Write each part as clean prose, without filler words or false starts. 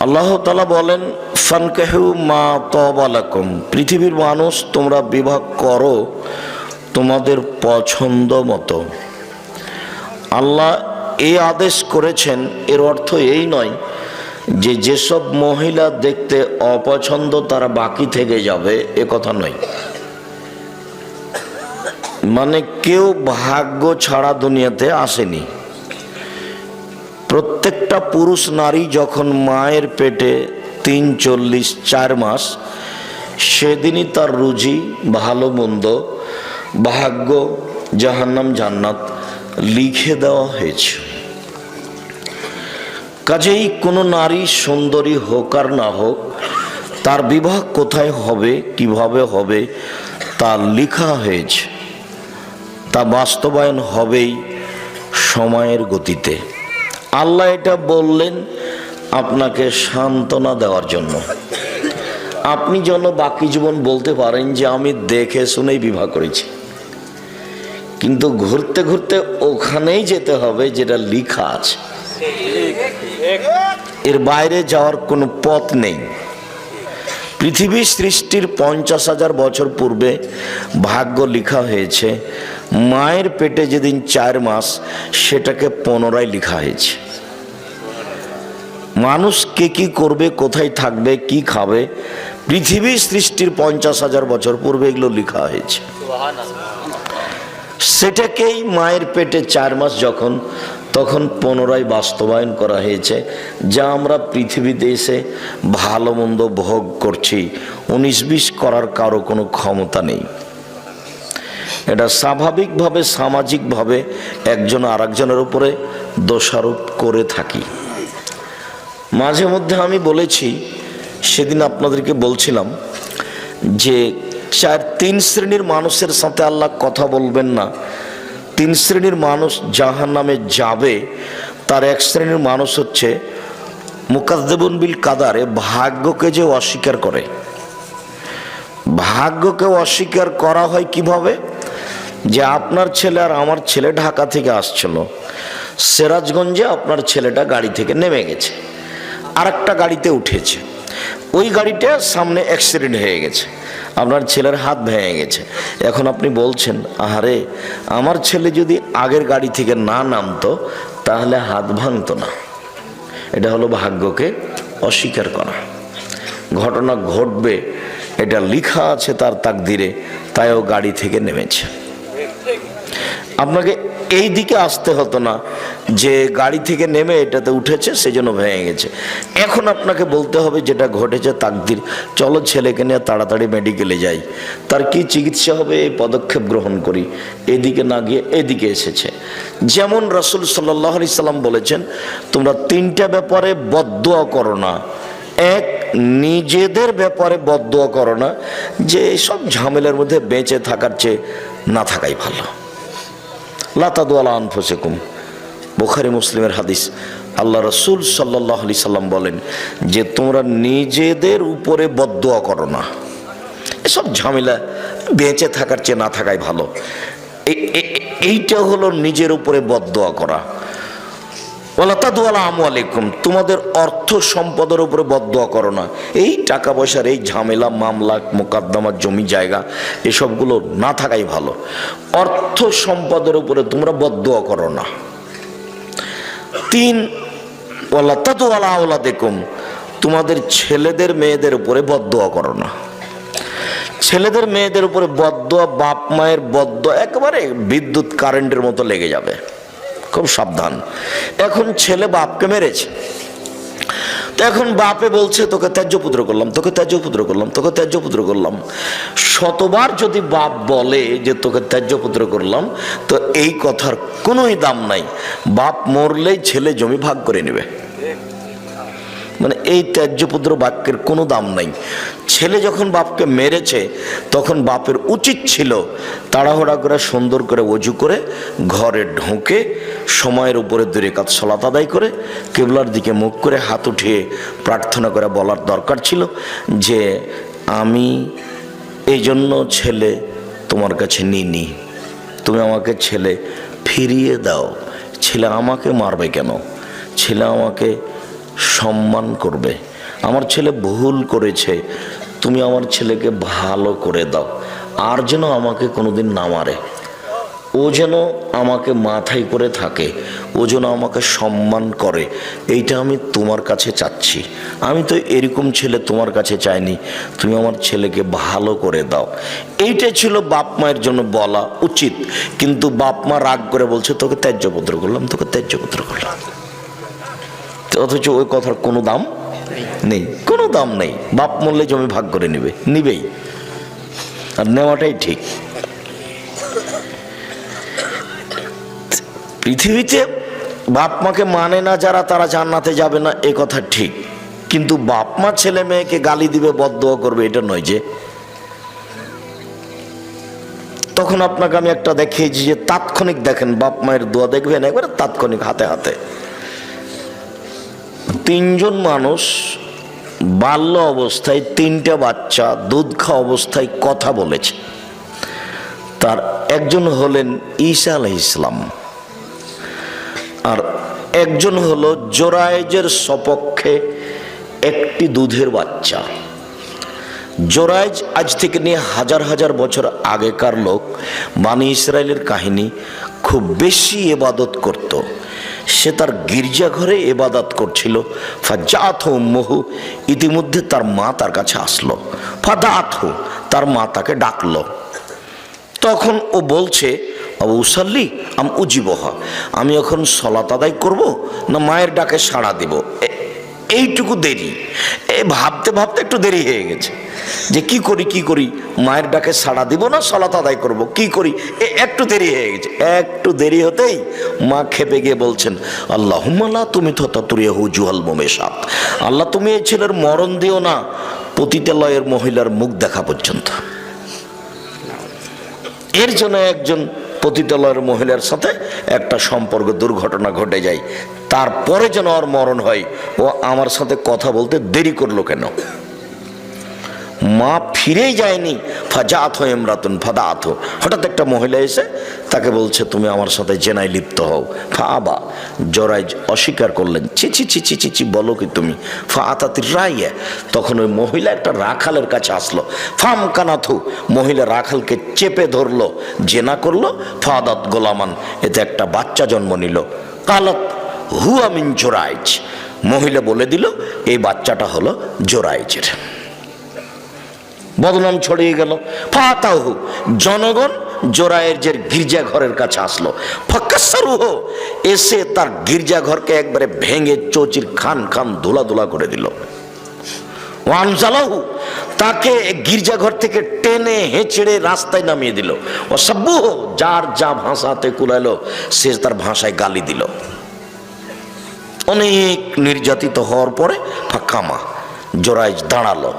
আল্লাহ তাআলা বলেন, ফানকাহু মা তাবা লাকুম, পৃথিবীর মানুষ তোমরা বিবাহ করো তোমাদের পছন্দ মতো। আল্লাহ এই আদেশ করেছেন, এর অর্থ এই নয় যে যেসব মহিলা দেখতে অপছন্দ তারা বাকি থেকে যাবে, এ কথা নয়। মানে কেউ ভাগ্য ছাড়া দুনিয়াতে আসেনি। প্রত্যেকটা পুরুষ নারী যখন মায়ের পেটে ৪ মাস, সেদিনই তার রুজি, ভালো মন্দ, ভাগ্য, জাহান্নাম জান্নাত লিখে দেওয়া হয়েছে। কাজেই কোনো নারী সুন্দরী হোক আর না হোক, তার বিবাহ কোথায় হবে, কিভাবে হবে, তা লেখা হয়েছে। তা বাস্তবায়ন হবেই সময়ের গতিতে। আল্লাহ এটা বললেন আপনাকে সান্ত্বনা দেওয়ার জন্য, আপনি যেন বাকি জীবন বলতে পারেন যে আমি দেখে শুনেই বিবাহ করেছি। কিন্তু ঘুরতে ঘুরতে ওখানেই যেতে হবে যেটা লেখা আছে, এর বাইরে যাওয়ার কোনো পথ নেই। পৃথিবী সৃষ্টির ৫০,০০০ বছর পূর্বে ভাগ্য লেখা হয়েছে। মায়ের পেটে যেদিন ৪ মাস, সেটাকে পুনরায় লেখা হয়েছে। মানুষ কে কি করবে, কোথায় থাকবে, কি খাবে, পৃথিবী সৃষ্টির ৫০,০০০ বছর পূর্বে এগুলো লেখা হয়েছে। সেটাকেই মায়ের পেটে ৪ মাস যখন, তখন পুনরায় বাস্তবায়ন করা হয়েছে। যা আমরা পৃথিবীতে এসে ভালো মন্দ ভোগ করছি, ১৯-২০ করার কারো কোনো ক্ষমতা নেই। এটা স্বাভাবিকভাবে, সামাজিকভাবে একজন আরেকজনের উপরে দোষারোপ করে থাকি। মাঝে মধ্যে আমি বলেছি, সেদিন আপনাদেরকে বলছিলাম যে ৩ শ্রেণীর মানুষের সাথে আল্লাহ কথা বলবেন না। ৩ শ্রেণীর মানুষ জাহান্নামে যাবে। তার এক শ্রেণীর মানুষ হচ্ছে মুকাজ্জিবুন বিল কাদারে, ভাগ্যকে যে অস্বীকার করে। ভাগ্যকে অস্বীকার করা হয় কিভাবে? যে আপনার ছেলে আর আমার ছেলে ঢাকা থেকে আসছিল, সিরাজগঞ্জে আপনার ছেলেটা গাড়ি থেকে নেমে গেছে, আর একটা গাড়িতে উঠেছে। ওই গাড়িটা সামনে অ্যাক্সিডেন্ট হয়ে গেছে, আপনার ছেলের হাত ভেঙে গেছে। এখন আপনি বলছেন, আহারে আমার ছেলে যদি আগের গাড়ি থেকে না নামতো তাহলে হাত ভাঙতো না। এটা হলো ভাগ্যকে অস্বীকার করা। ঘটনা ঘটবে, এটা লেখা আছে তার তাকদিরে, তাই ও গাড়ি থেকে নেমেছে। আপনাকে এই দিকে আসতে হতো না যে গাড়ি থেকে নেমে এটাতে উঠেছে সেজন্য ভেঙে গেছে। এখন আপনাকে বলতে হবে যেটা ঘটেছে তাকদির, চলো ছেলেকে নিয়ে তাড়াতাড়ি মেডিকেলে যাই, তার কি চিকিৎসা হবে এই পদক্ষেপ গ্রহণ করি। এদিকে না গিয়ে এদিকে এসেছে। যেমন রাসূল সাল্লাল্লাহু আলাইহি সাল্লাম বলেছেন, তোমরা ৩টা ব্যাপারে বদদুয়া করো না। এক, নিজেদের ব্যাপারে বদদুয়া করো না, যে সব ঝামেলার মধ্যে বেঁচে থাকার চেয়ে না থাকাই ভালো। লা তাদু আলা আনফুসিকুম, বুখারী মুসলিমের হাদিস। আল্লাহ রাসূল সাল্লাল্লাহু আলাইহি সাল্লাম বলেন যে তোমরা নিজেদের উপরে বদদুয়া করো না, এসব ঝামেলা বেঁচে থাকার চেয়ে না থাকাই ভালো। এইটা হলো নিজের উপরে বদদুয়া করা। ওয়ালা তাদু আলা আমওয়ালিকুম, তোমাদের অর্থ সম্পদের উপরে বদদুয়া করো না। এই টাকা পয়সার এই ঝামেলা, মামলা, মোকদ্দমা, জমি জায়গা, এসবগুলো না থাকাই ভালো। অর্থ সম্পদের উপরে তোমরা বদদুয়া করো না। ৩, ওয়ালা তাদু আলা আওলাদিকুম, তোমাদের ছেলেদের মেয়েদের উপরে বদদুয়া করো না। ছেলেদের মেয়েদের উপরে বদদুয়া, বাপ মায়ের বদদুয়া একেবারে বিদ্যুৎ কারেন্টের মতো লেগে যাবে, খুব সাবধান। এখন ছেলে বাপকে মেরেছে, তো এখন বাপে বলছে তোকে ত্যায্য পুত্র করলাম, তোকে ত্যায্য পুত্র করলাম, তোকে ত্যায্য পুত্র করলাম। শতবার যদি বাপ বলে যে তোকে ত্যায্য পুত্র করলাম, তো এই কথার কোনোই দাম নাই। বাপ মরলেই ছেলে জমি ভাগ করে নেবে। মানে এই ত্যায্য পুত্র বাক্যের কোনো দাম নাই। ছেলে যখন বাপকে মেরেছে, তখন বাপের উচিত ছিল তাড়াহুড়া করে সুন্দর করে ওযু করে ঘরে ঢুকে সময়ের উপরে 2 রাকাত সালাত আদায় করে কিবলার দিকে মুখ করে হাত উঠিয়ে প্রার্থনা করে বলার দরকার ছিল যে আমি এই জন্য ছেলে তোমার কাছে নিইনি, তুমি আমাকে ছেলে ফিরিয়ে দাও। ছেলে আমাকে মারবে কেন? ছেলে আমাকে সম্মান করবে। আমার ছেলে ভুল করেছে, তুমি আমার ছেলেকে ভালো করে দাও, আর যেন আমাকে কোনোদিন না মারে, ও যেন আমাকে মাথায় করে থাকে, ও যেন আমাকে সম্মান করে, এইটা আমি তোমার কাছে চাচ্ছি। আমি তো এরকম ছেলে তোমার কাছে চাইনি, তুমি আমার ছেলেকে ভালো করে দাও। এইটা ছিল বাপ মায়ের জন্য বলা উচিত। কিন্তু বাপ মা রাগ করে বলছে তোকে ত্যায্যপুত্র করলাম, তোকে ত্যায্যপুত্র করলাম, অথচ ওই কথার কোনো দাম নেই, কোনো দাম নেই। বাপ মরলে জমি ভাগ করে নিবেই, আর নেওয়াটাই ঠিক। পৃথিবীতে বাপ মাকে মানে না যারা, তারা জান্নাতে যাবে না, এ কথা ঠিক। কিন্তু বাপ মা ছেলে মেয়েকে গালি দিবে, বদদোয়া করবে, এটা নয় যে। তখন আপনাকে আমি একটা দেখিয়েছি যে তাৎক্ষণিক দেখেন, বাপ মায়ের দোয়া দেখবেন একবারে তাৎক্ষণিক, হাতে হাতে। 3 জন মানুষ বাল্য অবস্থায় 3টা বাচ্চা দুধ খাওয়া অবস্থায় কথা বলেছে। তার একজন হলেন ঈসা আলাইহিস সালাম, আর একজন হলো জোরায়েজের সপক্ষে একটি দুধের বাচ্চা। জোরায়েজ আজ থেকে নিয়ে হাজার হাজার বছর আগেকার লোক, বানি ইসরায়েলের কাহিনী, খুব বেশি ইবাদত করত। সে তার গির্জাঘরে ইবাদত করছিল। ফাজাতহু উম্মুহু, ইতিমধ্যে তার মা তার কাছে আসলো। ফাদাতহু, তার মা তাকে ডাকলো। তখন ও বলছে আবু উসাল্লি আম উজিবহা, আমি এখন সলাত আদায় করব না মায়ের ডাকে সাড়া দেব। এইটুকু দেরি, ভাবতে ভাবতে একটু দেরি হয়ে গেছে যে কি করি, মায়ের ডাকে সাড়া দিব না সলাত আদায় করব, কি করি, একটু দেরি হয়ে গেছে। একটু দেরি হতেই মা খেপে গিয়ে বলছেন আল্লাহুম্মা লা তুমিততাতুরিয়াহু জুহাল মুমেশাত, আল্লাহ তুমি এই ছেলের মরণ দিও না পতিতালয়ের মহিলার মুখ দেখা পর্যন্ত। এর জন্য একজন পতিতালয়ের মহিলার সাথে একটা সম্পর্ক, দুর্ঘটনা ঘটে যায়, তারপরে যেন ওর মরণ হয়। ও আমার সাথে কথা বলতে দেরি করলো কেন? মা ফিরেই যায়নি। ফাজাত ইমরাতুন ফাদাত, হঠাৎ একটা মহিলা এসে তাকে বলছে তুমি আমার সাথে জেনায় লিপ্ত হও। ফাআবা, জোরায়েজ অস্বীকার করলেন। ছি ছি ছি ছি ছি, বলো কি তুমি? ফাআতাতির রাইয়া, তখন ওই মহিলা একটা রাখালের কাছে আসলো। ফাম কানাথু, মহিলা রাখালকে চেপে ধরলো, জেনা করলো। ফাদাত গোলামান, এতে একটা বাচ্চা জন্ম নিল। কালত হুয়া মিন জোরায়েজ, মহিলা বলে দিল এই বাচ্চাটা হলো জোরায়েজের। বদনাম ছড়িয়ে গেল। ফাতাহু, জনগণ জোরায়েজের গির্জাঘরের কাছে আসলো। ফাকাসসারুহু, এসে তার গির্জাঘরকে একবারে ভেঙে চৌচির খান খান ধুলা ধুলা করে দিল। ওয়ানজালাহু, তাকে গির্জাঘর থেকে টেনে হেঁচড়ে রাস্তায় নামিয়ে দিল। ওয়াসাব্বুহু, যার যা ভাষাতে কুলাইলো সে তার ভাষায় গালি দিল। অনেক নির্যাতিত হওয়ার পরে ফাকামা, জোরায়েজ দাঁড়ালো।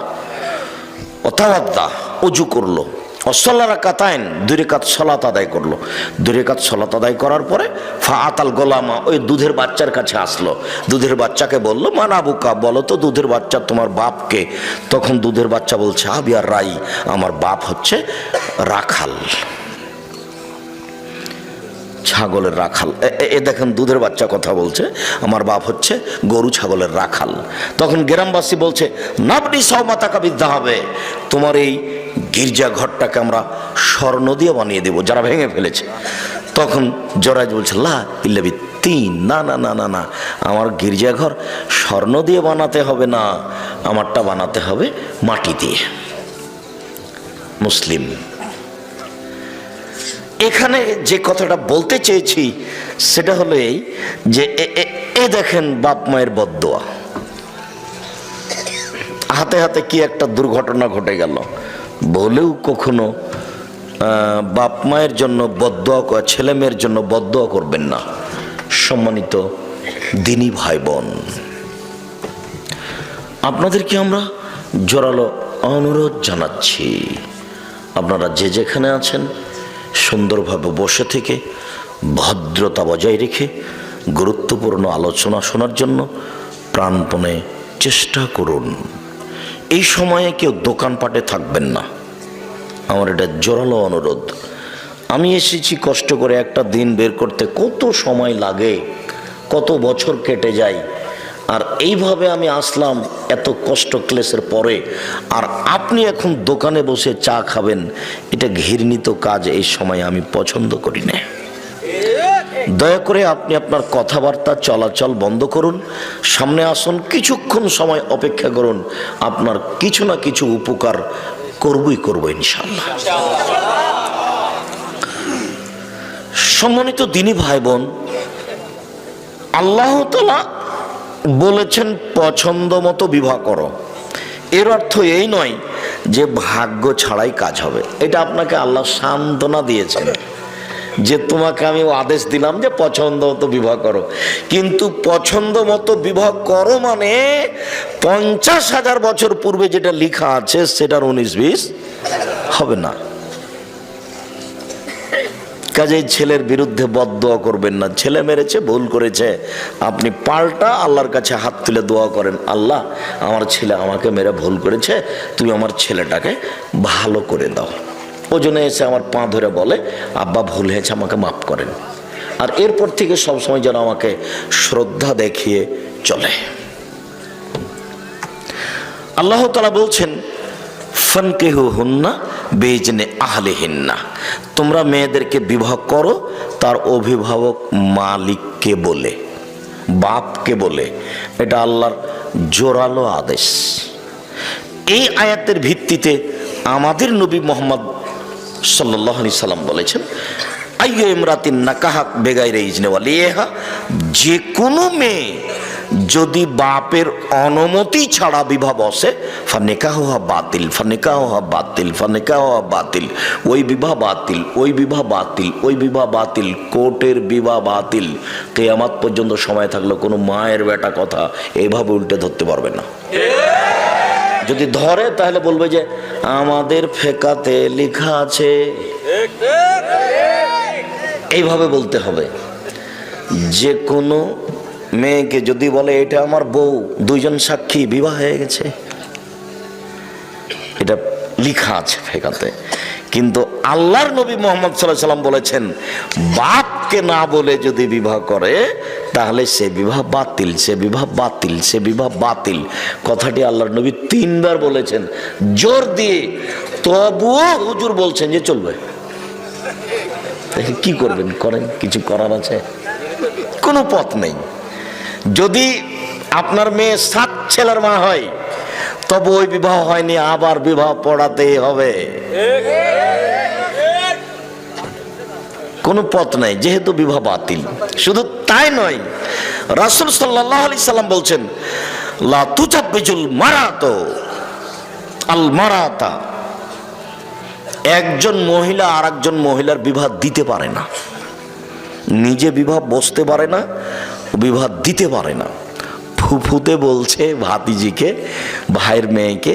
অতাওয়াদ্দা, অজু করলো। অসল্লা রাকাতাইন, 2 রাকাত সালাত আদায় করলো। 2 রাকাত সালাত আদায় করার পরে ফাআতাল গোলামা, ওই দুধের বাচ্চার কাছে আসলো। দুধের বাচ্চাকে বললো মান আবুকা, বলো তো দুধের বাচ্চা তোমার বাপকে? তখন দুধের বাচ্চা বলছে আবিয়ার রাই, আমার বাপ হচ্ছে রাখাল, ছাগলের রাখাল। এ দেখেন দুধের বাচ্চা কথা বলছে, আমার বাপ হচ্ছে গরু ছাগলের রাখাল। তখন গ্রামবাসী বলছে নাবনি সওমাতাকা বিদ্যা হবে, তোমার এই গির্জা ঘরটাকে আমরা স্বর্ণ দিয়ে বানিয়ে দেব, যারা ভেঙে ফেলেছে। তখন জোরায়েজ বলছে লা ইল্লাবি তিন, না না না না না, আমার গির্জাঘর স্বর্ণ দিয়ে বানাতে হবে না, আমারটা বানাতে হবে মাটি দিয়ে। মুসলিম। এখানে যে কথাটা বলতে চেয়েছি সেটা হলো এই যে এ দেখেন বাপ মায়ের বদদোয়া, হাতে হাতে কি একটা দুর্ঘটনা ঘটে গেল। বলেও কখনো বাপ মায়ের জন্য বদদোয়া, ছেলে মেয়ের জন্য বদদোয়া করবেন না। সম্মানিত দিনী ভাই বোন, আপনাদেরকে আমরা জোরালো অনুরোধ জানাচ্ছি, আপনারা যে যেখানে আছেন সুন্দরভাবে বসে থেকে ভদ্রতা বজায় রেখে গুরুত্বপূর্ণ আলোচনা শোনার জন্য প্রাণপণে চেষ্টা করুন। এই সময়ে কেউ দোকানপাটে থাকবেন না, আমার এটা জোরালো অনুরোধ। আমি এসেছি কষ্ট করে, একটা দিন বের করতে কত সময় লাগে, কত বছর কেটে যায়। আর এইভাবে আমি আসলাম এত কষ্ট ক্লেশের পরে, আর আপনি এখন দোকানে বসে চা খাবেন, এটা ঘৃণিত কাজ। এই সময় আমি পছন্দ করি না। দয়া করে আপনি আপনার কথাবার্তা চলাচল বন্ধ করুন, সামনে আসুন, কিছুক্ষণ সময় অপেক্ষা করুন, আপনার কিছু না কিছু উপকার করবই করব ইনশাআল্লাহ। সম্মানিত দিনী ভাই বোন, আল্লাহ তাআলা বলেছেন পছন্দ মতো বিবাহ করো। এর অর্থ এই নয় যে ভাগ্য ছাড়াই কাজ হবে। এটা আপনাকে আল্লাহ সান্ত্বনা দিয়েছেন যে তোমাকে আমি আদেশ দিলাম যে পছন্দ মতো বিবাহ করো, কিন্তু পছন্দ মতো বিবাহ করো মানে 50,000 বছর পূর্বে যেটা লেখা আছে সেটার 19-20 হবে না। কাজেই ছেলের বিরুদ্ধে বদদোয়া করবেন না। ছেলে মেরেছে, ভুল করেছে, আপনি পাল্টা আল্লাহর কাছে হাত তুলে দোয়া করেন, আল্লাহ আমার ছেলে আমাকে মেরে ভুল করেছে, তুমি আমার ছেলেটাকে ভালো করে দাও। ওজনে এসে আমার পা ধরে বলে আব্বা ভুল হয়েছে, আমাকে মাফ করেন। আর এরপর থেকে সবসময় যেন আমাকে শ্রদ্ধা দেখিয়ে চলে। আল্লাহ তাআলা বলছেন ফানকিহুহুন্না বিইজনি আহলিহিন্না, তোমরা মেয়েদেরকে বিবাহ করো তার অভিভাবক মালিককে বলে, বাপকে বলে। এটা আল্লাহর জোরালো আদেশ। এই আয়াতের ভিত্তিতে আমাদের নবী মুহাম্মদ সাল্লাল্লাহু আলাইহি সাল্লাম বলেছেন আইয়ু ইমরাতিন নাকাহাত বেগাইরে ইজনি ওয়ালিহা, যে কোনো মেয়ে যদি বাপের অনুমতি ছাড়া বিবাহ বসে ফানিকাহুহা বাতিল, ফানিকাহুহা বাতিল, ফানিকাহুহা বাতিল, ওই বিবাহ বাতিল, ওই বিবাহ বাতিল, ওই বিবাহ বাতিল, কোর্টের বিবাহ বাতিল। কিয়ামত পর্যন্ত সময় থাকলে কোনো মায়ের বেটা কথা এইভাবে উল্টে ধরতে পারবে না। যদি ধরে তাহলে বলবে যে আমাদের ফেকাতে লেখা আছে, এইভাবে বলতে হবে। যে কোনো মেয়েকে যদি বলে এটা আমার বউ, দুইজন সাক্ষী, বিবাহ হয়ে গেছে, এটা লেখা আছে ফেকাতে। কিন্তু আল্লাহর নবী মুহাম্মদ সাল্লাল্লাহু আলাইহি সাল্লাম বলেছেন বাপকে না বলে যদি বিবাহ করে তাহলে সে বিবাহ বাতিল, সে বিবাহ বাতিল, সে বিবাহ বাতিল। কথাটি আল্লাহর নবী 3 বার বলেছেন জোর দিয়ে। তবুও হুজুর বলছেন যে চলবে। কি করবেন, করেন, কিছু করার আছে? কোনো পথ নেই। যদি আপনার মেয়ে 7 ছেলের মা হয় তবে ওই বিবাহ হয়নি, আবার বিবাহ পড়াতেই হবে। কোনো পথ নাই, যেহেতু বিবাহ বাতিল। শুধু তাই নয়, রাসূল সাল্লাল্লাহু আলাইহি সাল্লাম বলছেন লা তুজাব্বিজুল মারাতু আল মারাতা, একজন মহিলা আর একজন মহিলার বিবাহ দিতে পারে না, নিজে বিবাহ বসতে পারে না, বিবাহ দিতে পারে না। ফুফুতে বলছে ভাতিজিকে, ভাইয়ের মেয়েকে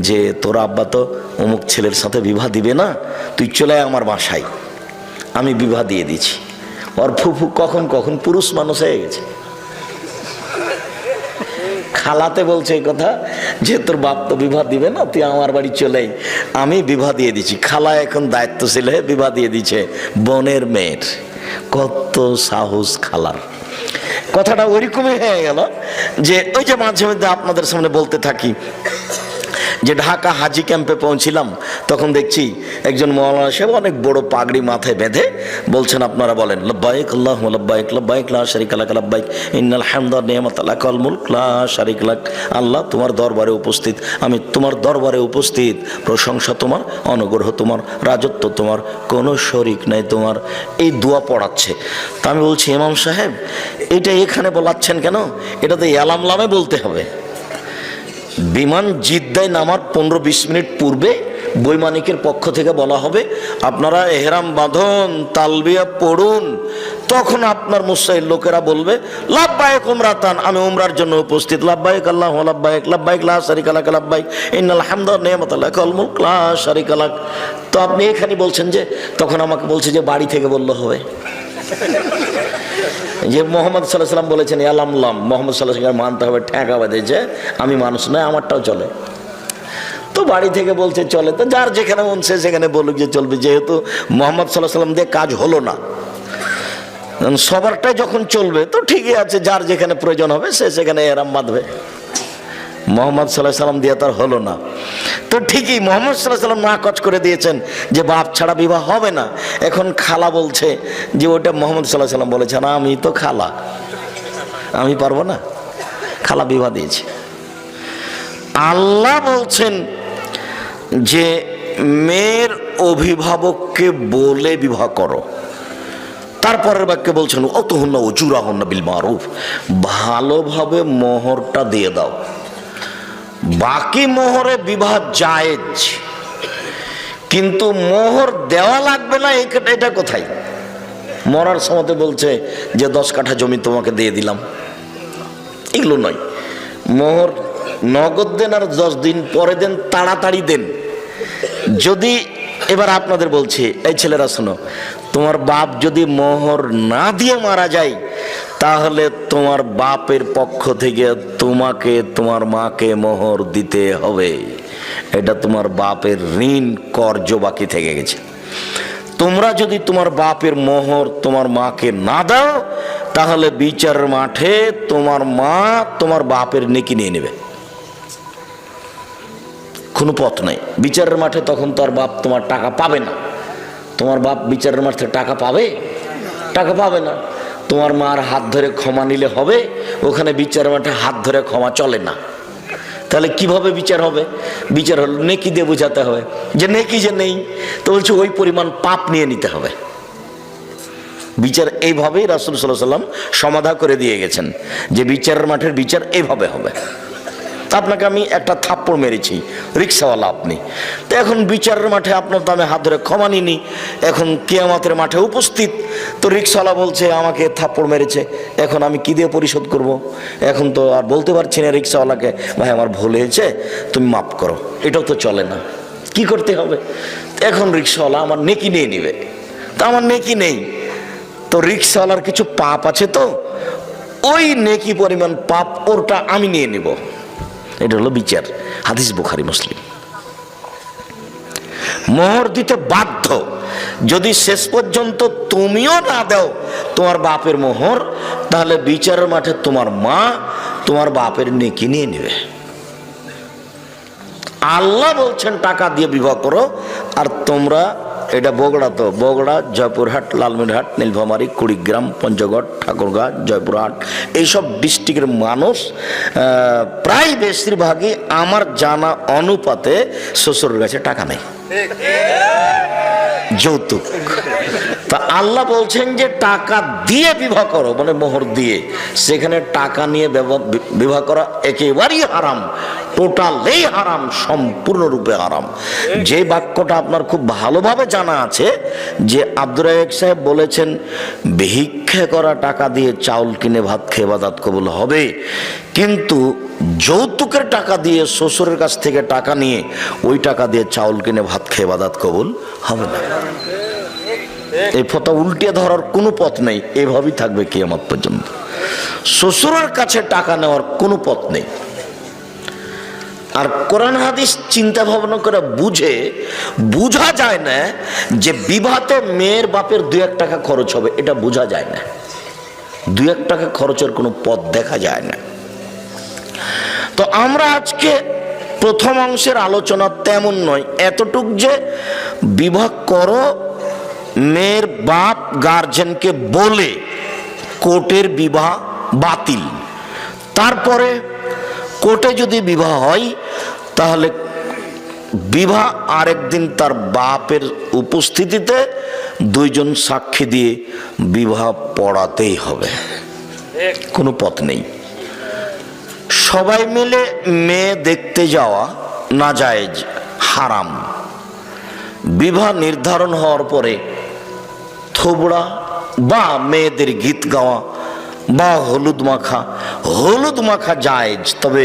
যে তোর আব্বা তো অমুক ছেলের সাথে বিবাহ দিবে না, তুই চলে আয় আমার বাসায়, আমি বিবাহ দিয়ে দিচ্ছি। ওর ফুফু কখন কখন পুরুষ মানুষ হয়ে গেছে। খালাতে বলছে এই কথা যে তোর বাপ তো বিবাহ দিবে না, তুই আমার বাড়ি চলে আয়, আমি বিবাহ দিয়ে দিচ্ছি। খালা এখন দায়িত্বশীল হয়ে বিবাহ দিয়ে দিচ্ছে বোনের মেয়ের। কত সাহস খালার! কথাটা ওইরকমই হয়ে গেল যে ওই যে মাঝে মধ্যে আপনাদের সামনে বলতে থাকি যে ঢাকা হাজি ক্যাম্পে পৌঁছিলাম, তখন দেখছি একজন মাওলানা সাহেব অনেক বড় পাগড়ি মাথায় বেঁধে বলছেন আপনারা বলেন লব্বাইক আল্লাহুম্মা লব্বাইক, লব্বাইক লা শারীকা লাক লব্বাইক, ইন্নাল হামদা ওয়ান নি'মাতা লাকা ওয়াল মুলক লা শারীকা লাক। আল্লাহ তোমার দরবারে উপস্থিত, আমি তোমার দরবারে উপস্থিত, প্রশংসা তোমার, অনুগ্রহ তোমার, রাজত্ব তোমার, কোনো শরীক নাই তোমার। এই দোয়া পড়াচ্ছে। তা আমি বলছি ইমাম সাহেব এটা এখানে বলাচ্ছেন কেন? এটা তো এলামলামে বলতে হবে। বিমান জিদ্দায় নামার 15-20 মিনিট পূর্বে বৈমানিকের পক্ষ থেকে বলা হবে আপনারা এহরাম বাঁধুন, তালবিয়া পড়ুন। তখন আপনার মুসাইল লোকেরা বলবে লাব্বাইক উমরাতান, আমি উমরার জন্য উপস্থিত, লাব্বাইক আল্লাহুম্মা লাব্বাইক, লাব্বাইক লা শারীকা লাক লাব্বাইক, ইন্নাল হামদা ওয়ান নি'মাতা লাকা ওয়াল মুলক লা শারীকা লাক। তো আপনি এখানে বলছেন যে, তখন আমাকে বলছে যে বাড়ি থেকে বললে হবে যে মোহাম্মদ সাল্লাল্লাহু আলাইহি সাল্লাম বলেছেন আলামলাম, মোহাম্মদ সাল্লাল্লাহু আলাইহি সাল্লাম মানতে হবে, ঠেকা বেঁধেছে, আমি মানুষ নয়, আমারটাও চলে। তো বাড়ি থেকে বলছে চলে, তো যার যেখানে মন সে সেখানে বলুক যে চলবে, যেহেতু মোহাম্মদ সাল্লাল্লাহু আলাইহি সাল্লাম দিয়ে কাজ হলো না। সবারটাই যখন চলবে তো ঠিকই আছে, যার যেখানে প্রয়োজন হবে সে সেখানে এহরাম বাঁধবে। মোহাম্মদ সাল্লাল্লাহু আলাইহি সাল্লাম দিয়ে তার হলো না, তো ঠিকই মোহাম্মদ সাল্লাল্লাহু আলাইহি সাল্লাম নাকচ করে দিয়েছেন যে বাপ ছাড়া বিবাহ হবে না। এখন খালা বলছে যে ওটা মোহাম্মদ সাল্লাল্লাহু আলাইহি সাল্লাম বলেছে না, আমি তো খালা, আমি পারবো না, খালা বিবাহ দিয়েছে। আল্লাহ বলছেন যে মেয়ের অভিভাবককে বলে বিবাহ করো। তারপরের বাক্যে বলছেন অতহুন্না উজুরাহুন্না বিল মারুফ, ভালোভাবে মোহরটা দিয়ে দাও। বাকি মোহরে বিবাহ জায়েজ, কিন্তু মোহর দেওয়া লাগবে না এটা কোথায়? মরার সময় বলছে যে 10 কাঠা জমি তোমাকে দিয়ে দিলাম, এগুলো নয়। মোহর নগদ দেন আর 10 দিন পরে দেন, তাড়াতাড়ি দেন। যদি এবার আপনাদের বলছি, এই ছেলেরা শোনো, তোমার বাপ যদি মোহর না দিয়ে মারা যায় তাহলে তোমার বাপের পক্ষ থেকে তোমাকে তোমার মাকে মোহর দিতে হবে। এটা তোমার বাপের ঋণ কর্জ বাকি থেকে গেছে। তোমরা যদি তোমার বাপের মোহর তোমার মাকে না দাও তাহলে বিচারের মাঠে তোমার মা তোমার বাপের নেকি নিয়ে নেবে, কোনো পথ নাই। বিচারের মাঠে তখন তার বাপ তোমার টাকা পাবে না। তোমার বাপ বিচারের মাঠে টাকা পাবে? টাকা পাবে না। তোমার মার হাত ধরে ক্ষমা নিলে হবে? ওখানে বিচারের মাঠে হাত ধরে ক্ষমা চলে না। তাহলে কিভাবে বিচার হবে? বিচার হলো নেকি দিয়ে বোঝাতে হবে যে নেকি যে নেই, তো বলছে ওই পরিমাণ পাপ নিয়ে নিতে হবে। বিচার এইভাবেই রাসূল সাল্লাল্লাহু আলাইহি সাল্লাম সমাধা করে দিয়ে গেছেন যে বিচারের মাঠের বিচার এইভাবে হবে। আপনাকে আমি একটা থাপ্পড় মেরেছি, রিক্সাওয়ালা আপনি, তো এখন বিচারের মাঠে আপনার তো আমি হাত ধরে ক্ষমা নিনি, এখন কিয়ামতের মাঠে উপস্থিত, তো রিক্সাওয়ালা বলছে আমাকে থাপ্পড় মেরেছে, এখন আমি কি দিয়ে পরিশোধ করব? এখন তো আর বলতে পারছি না রিক্সাওয়ালাকে ভাই আমার ভুল হয়েছে তুমি মাফ করো, এটাও তো চলে না। কি করতে হবে? এখন রিক্সাওয়ালা আমার নেকি নিয়ে নিবে, তা আমার নেকি নেই, তো রিক্সাওয়ালার কিছু পাপ আছে, তো ওই নেকি পরিমাণ পাপ ওরটা আমি নিয়ে নিব। এটা হলো বিচার। হাদিস বুখারী মুসলিম। মোহর দিতে বাধ্য, যদি শেষ পর্যন্ত তুমিও না দাও তোমার বাপের মোহর, তাহলে বিচারের মাঠে তোমার মা তোমার বাপের নেকি নিয়ে নেবে। আল্লাহ বলছেন টাকা দিয়ে বিবাহ করো, আর তোমরা, এটা বগুড়া, তো বগুড়া, জয়পুরহাট, লালমনিরহাট, নীলফামারী, কুড়িগ্রাম, পঞ্চগড়, ঠাকুরগাঁ, জয়পুরহাট, এইসব ডিস্ট্রিক্টের মানুষ প্রায় বেশিরভাগই আমার জানা অনুপাতে শ্বশুরের কাছে টাকা নেই, যৌতুক। তা আল্লাহ বলছেন যে টাকা দিয়ে বিবাহ করো, মানে মোহর দিয়ে। সেখানে টাকা নিয়ে বিবাহ করা একেবারেই হারাম, টোটালেই হারাম, সম্পূর্ণরূপে হারাম। যে বাক্যটা আপনার খুব ভালোভাবে জানা আছে যে আব্দুর রাজ্জাক সাহেব বলেছেন ভিক্ষা করা টাকা দিয়ে চাউল কিনে ভাত খেয়ে ইবাদত কবুল হবে, কিন্তু যৌতুকের টাকা দিয়ে শ্বশুরের কাছ থেকে টাকা নিয়ে ওই টাকা দিয়ে চাউল কিনে ভাত খেয়ে ইবাদত কবুল হবে না। এই ফতোয়া উল্টে ধরার কোনো পথ নেই, এভাবেই থাকবে কিয়ামত পর্যন্ত। শ্বশুরের কাছে টাকা নেওয়ার কোনো পথ নেই। আর কোরআন হাদিস চিন্তা ভাবনা করে বুঝা যায় না যে বিবাহতে মেয়ের বাপের 2-1 টাকা খরচ হবে, এটা বোঝা যায় না। 2-1 টাকা খরচের কোনো পথ দেখা যায় না। তো আমরা আজকে প্রথম অংশের আলোচনা তেমন নয়, এতটুক যে বিবাহ করো, মেয়ের বাপ গার্জেনকে বলে কোর্টের বিবাহ বাতিল। তারপরে কোর্টে যদি বিবাহ হয় তাহলে বিবাহ আরেকদিন তার বাপের উপস্থিতিতে 2 জন সাক্ষী দিয়ে বিবাহ পড়াতেই হবে, কোনো পথ নেই। সবাই মিলে মেয়ে দেখতে যাওয়া নাজায়েজ, হারাম। বিবাহ নির্ধারণ হওয়ার পরে থোবড়া বা মেয়েদের গীত গাওয়া বা হলুদ মাখা জায়েজ, তবে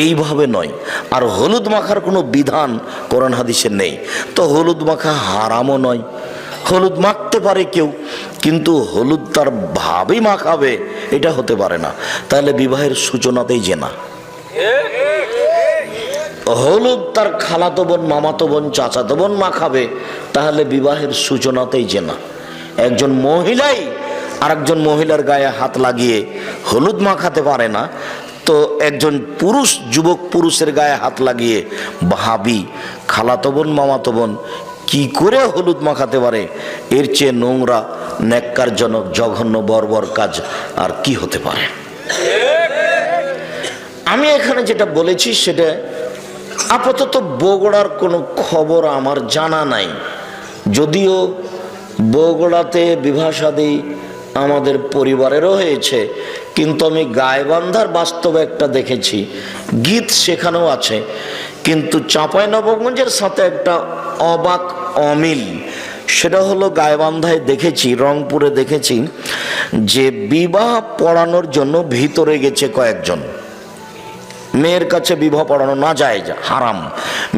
এইভাবে নয়। আর হলুদ মাখার কোনো বিধান কোরআন হাদিসে নেই, তো হলুদ মাখা হারামও নয়। হলুদ মাখতে পারে কেউ, কিন্তু হলুদ তার ভাবেই মাখাবে এটা হতে পারে না, তাহলে বিবাহের সূচনাতেই জেনা। হলুদ তার খালাতো বোন, মামাতো বোন, চাচাতো বোন মাখাবে, তাহলে বিবাহের সূচনাতেই জেনা। একজন মহিলাই আরেকজন মহিলার গায়ে হাত লাগিয়ে হলুদ মাখাতে পারে না, তো একজন পুরুষ যুবক পুরুষের গায়ে হাত লাগিয়ে ভাবি, খালাতো বোন, মামাতো বোন কি করে হলুদ মাখাতে পারে? এর চেয়ে নোংরা, ন্যাক্কারজনক, জঘন্য, বর্বর কাজ আর কি হতে পারে? আমি এখানে যেটা বলেছি সেটা আপাতত বগুড়ার কোনো খবর আমার জানা নাই, যদিও বগুড়াতে বিবাহ শাদী আমাদের পরিবারেরও হয়েছে, কিন্তু আমি গাইবান্ধার বাস্তবে একটা দেখেছি, গীত সেখানেও আছে, কিন্তু চাঁপাইনবাবগঞ্জের সাথে একটা অবাক অমিল। সেটা হলো গাইবান্ধায় দেখেছি, রংপুরে দেখেছি যে বিবাহ পড়ানোর জন্য ভিতরে গেছে কয়েকজন। মেয়ের কাছে বিবাহ পড়ানো না যায়, হারাম,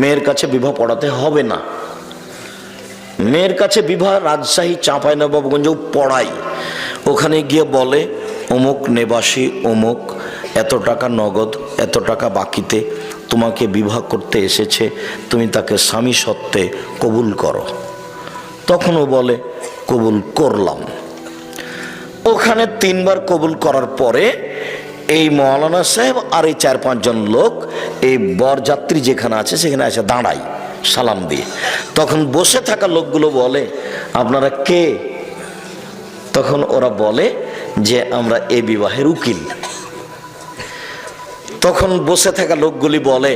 মেয়ের কাছে বিবাহ পড়াতে হবে না। মেয়ের কাছে বিবাহ রাজশাহী, চাঁপাইনবাবগঞ্জেও পড়াই। ওখানে গিয়ে বলে অমুক নিবাসী অমুক এত টাকা নগদ, এত টাকা বাকিতে তোমাকে বিবাহ করতে এসেছে, তুমি তাকে স্বামী সত্ত্বে কবুল করো। তখনও বলে কবুল করলাম। ওখানে 3 বার কবুল করার পরে এই মৌলানা সাহেব আর এই 4-5 জন লোক এই বরযাত্রী যেখানে আছে সেখানে এসে দাঁড়ায় সালাম দিয়ে। তখন বসে থাকা লোকগুলো বলে আপনারা কে? তখন ওরা বলে যে আমরা এ বিবাহের উকিল। তখন বসে থাকা লোকগুলি বলে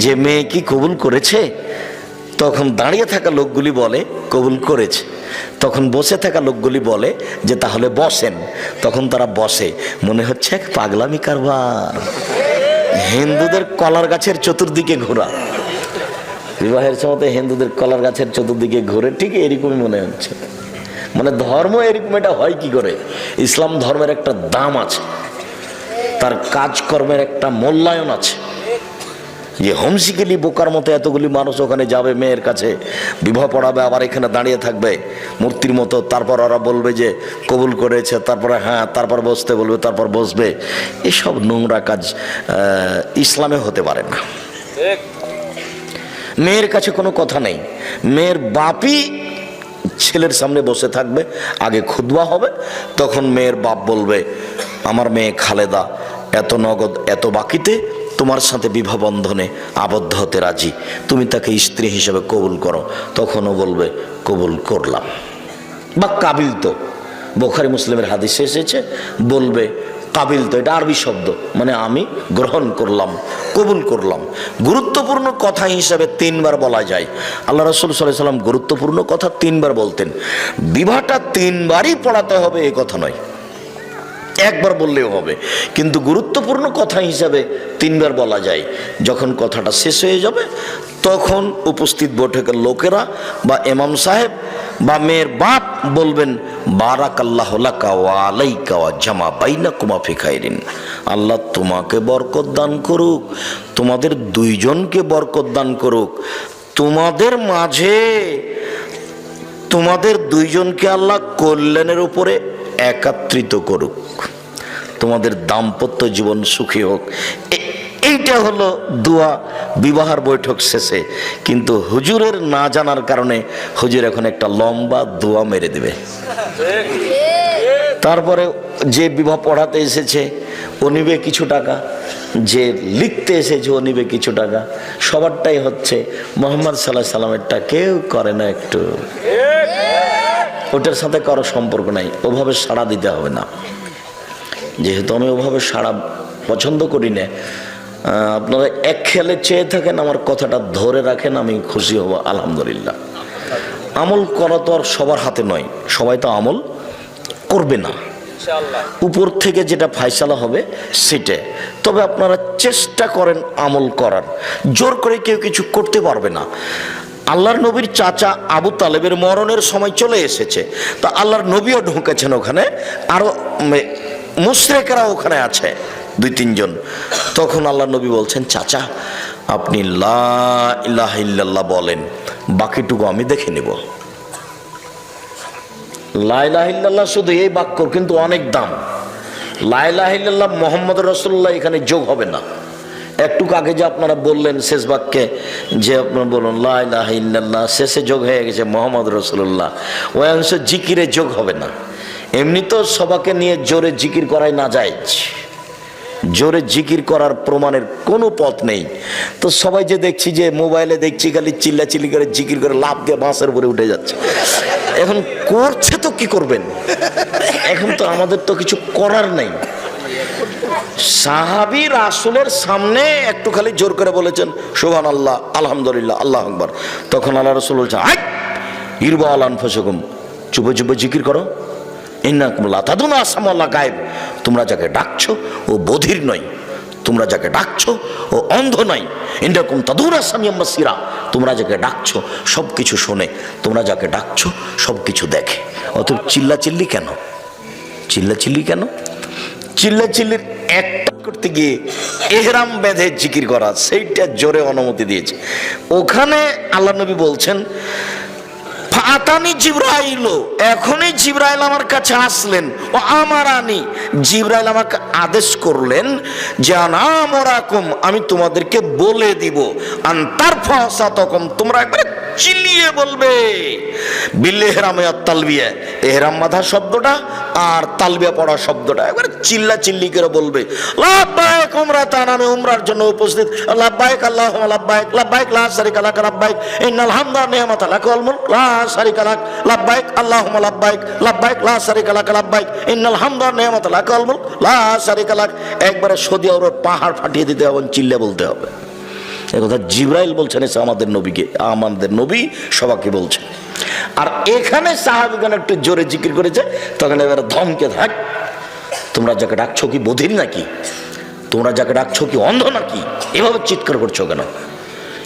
যে মেয়ে কি কবুল করেছে? তখন দাঁড়িয়ে থাকা লোকগুলি বলে কবুল করেছে। তখন বসে থাকা লোকগুলি বলে যে তাহলে বসেন। তখন তারা বসে, মনে হচ্ছে এক পাগলামি কারবার। হিন্দুদের কলার গাছের চতুর্দিকে ঘোরা, বিবাহের সময় হিন্দুদের কলার গাছের চতুর্দিকে ঘুরে, ঠিক এরকমই মনে হচ্ছে। মানে ধর্ম এরকম এটা হয় কি করে? ইসলাম ধর্মের একটা দাম আছে, তার কাজকর্মের একটা মূল্যায়ন আছে। যে হোমসিকেলি বোকার মতো এতগুলি মানুষ ওখানে যাবে, মেয়ের কাছে বিবাহ পড়াবে, আবার এখানে দাঁড়িয়ে থাকবে মূর্তির মতো, তারপর ওরা বলবে যে কবুল করেছে, তারপরে হ্যাঁ, তারপর বসতে বলবে, তারপর বসবে। এসব নোংরা কাজ ইসলামে হতে পারে না। মেয়ের কাছে কোনো কথা নেই, মেয়ের বাপই ছেলের সামনে বসে থাকবে, আগে খুতবা হবে, তখন মেয়ের বাপ বলবে আমার মেয়ে খালেদা এত নগদ এত বাকিতে তোমার সাথে বিবাহ বন্ধনে আবদ্ধ হতে রাজি, তুমি তাকে স্ত্রী হিসেবে কবুল করো। তখনও বলবে কবুল করলাম, বা কাবিল তো, বুখারী মুসলিমের হাদিসে এসেছে, বলবে কাবিল তো, এটা আরবি শব্দ, মানে আমি গ্রহণ করলাম, কবুল করলাম। গুরুত্বপূর্ণ কথা হিসাবে 3 বার বলা যায়। আল্লাহ রাসূল সাল্লাল্লাহু আলাইহি ওয়াসাল্লাম গুরুত্বপূর্ণ কথা 3 বার বলতেন। বিবাহটা 3 বারই পড়াতে হবে এ কথা নয়, একবার বললেও হবে, কিন্তু গুরুত্বপূর্ণ কথা হিসাবে 3 বার বলা যায়। যখন কথাটা শেষ হয়ে যাবে তখন উপস্থিত বৈঠকের লোকেরা বা ইমাম সাহেব বা মেয়ের বাপ বলবেন বারাকাল্লাহু লাকা ওয়া আলাইকা ওয়া জামা বাইনাকুমা ফি খাইরিন। আল্লাহ তোমাকে বরকত দান করুক, তোমাদের 2 জনকে বরকত দান করুক, তোমাদের মাঝে তোমাদের 2 জনকে আল্লাহ কল্যাণের উপরে একাত্রিত করুক, তোমাদের দাম্পত্য জীবন সুখী হোক। এইটা হলো দোয়া বিবাহের বৈঠক শেষে। কিন্তু হুজুরের না জানার কারণে হুজুর এখন একটা লম্বা দোয়া মেরে দেবে। তারপরে যে বিবাহ পড়াতে এসেছে ও নিবে কিছু টাকা, যে লিখতে এসেছে ও নিবে কিছু টাকা, সবারটাই হচ্ছে মুহাম্মদ সাল্লাল্লাহু আলাইহি সাল্লামেরটা কেউ করে না একটু, ওটার সাথে কারো সম্পর্ক নাই, ওভাবে সাড়া দিতে হবে না। যেহেতু আমি ওভাবে সাড়া পছন্দ করি না, আপনারা এক খেয়ালে চেয়ে থাকেন, আমার কথাটা ধরে রাখেন, আমি খুশি হব আলহামদুলিল্লাহ। আমল করা তো আর সবার হাতে নয়, সবাই তো আমল করবে না, উপর থেকে যেটা ফায়সালা হবে সেটা। তবে আপনারা চেষ্টা করেন আমল করার, জোর করে কেউ কিছু করতে পারবে না। আল্লাহর নবীর চাচা আবু তালেবের মরণের সময় চলে এসেছে, তা আল্লাহর নবীও ঢুকেছেন ওখানে, আরো মুশরিকরা ওখানে আছে 2-3 জন। তখন আল্লাহর নবী বলছেন চাচা আপনি লা ইলাহা ইল্লাল্লাহ বলেন, বাকিটুকু আমি দেখে নেব। লা ইলাহা ইল্লাল্লাহ শুধু এই বাক্য কিন্তু অনেক দাম। লা ইলাহা ইল্লাল্লাহ মুহাম্মদ রাসূলুল্লাহ এখানে যোগ হবে না। একটু আগে যে আপনারা বললেন শেষ বাক্যে যে আপনারা বলুন লা ইলাহা ইল্লাল্লাহ, শেষে যোগ হয়ে গেছে মুহাম্মদ রাসূলুল্লাহ, ওই অংশ জিকিরে যোগ হবে না। এমনি তো সবাকে নিয়ে জোরে জিকির করাই না যায়, জোরে জিকির করার প্রমাণের কোনো পথ নেই। তো সবাই যে দেখছি যে মোবাইলে দেখছি খালি চিল্লাচিল্লি করে জিকির করে লাফ দিয়ে বাঁশের উপরে উঠে যাচ্ছে। এখন করছে তো কি করবেন, এখন তো আমাদের তো কিছু করার নেই। সাহাবী রাসূলের সামনে একটু খালি জোর করে বলেছেন সুবহানাল্লাহ, আলহামদুলিল্লাহ, আল্লাহু আকবার। তখন আল্লাহ রাসূল বলছেন, আই ইরবা আল আনফুসাকুম, চুপে চুপে জিকির করো। ইন্নাকুম লা তাদুনা আসামাল্লাহ গায়েব, তোমরা যাকে ডাকছো ও বধির নয়, তোমরা যাকে ডাকছো ও অন্ধ নয়। ইন্নাকুম তাদুনা সামিয়াম বাসীরা, তোমরা যাকে ডাকছো সব কিছু শোনে, তোমরা যাকে ডাকছো সব কিছু দেখে। অতএব চিল্লাচিল্লি কেন, চিল্লাচিল্লি কেন? চিল্লাচিল্লির একটা করতে গিয়ে ইহরাম বেঁধে জিকির করা, সেইটা জোরে অনুমতি দিয়েছে। ওখানে আল্লাহ নবী বলছেন ফাতানি জিবরাইল, এখনই জিবরাইল আমার কাছে আসলেন, ও আমার আনি, জিবরাইল আমাকে আদেশ করলেন যে আনামরাকুম, আমি তোমাদেরকে বলে দিব, আনতার ফাসাতকুম, তোমরা একবারে চিল্লিয়ে বলবে বিল ইহরাম ওয়া তালবিয়া, ইহরাম বাঁধা শব্দটা আর তালবিয়া পড়া শব্দটা একবারে চিল্লা চিল্লি করে বলবে। লাব্বাইক উমরাতান, আমি উমরার জন্য উপস্থিত, লাব্বাইক আল্লাহুম্মা লাব্বাইক, লাব্বাইক লা শারীকা লাক, লাব্বাইক ইন্নাল হামদা ওয়া নি'মাতা লাক ওয়াল মুলক লা শারীকা লাক, লাব্বাইক আল্লাহুম্মা লাব্বাইক, লাব্বাইক লা শারীকা লাক, লাব্বাইক ইন্নাল হামদা ওয়া নি'মাতা লাক ওয়াল মুলক লা শারীকা লাক। একবারে সৌদি আরবে পাহাড় ফাটিয়ে দিতে হবে, চিল্লে বলতে হবে। একথা জিবরাইল বলছেন, এসে আমাদের নবীকে, আমাদের নবী সবাইকে বলছে। আর এখানে সাহাবীগণ একটু জোরে জিকির করেছে, তখন এবারে ধমকে থাক, তোমরা যাকে ডাকছো কি বধির নাকি, তোমরা যাকে ডাকছো কি অন্ধ নাকি, এভাবে চিৎকার করছো কেন?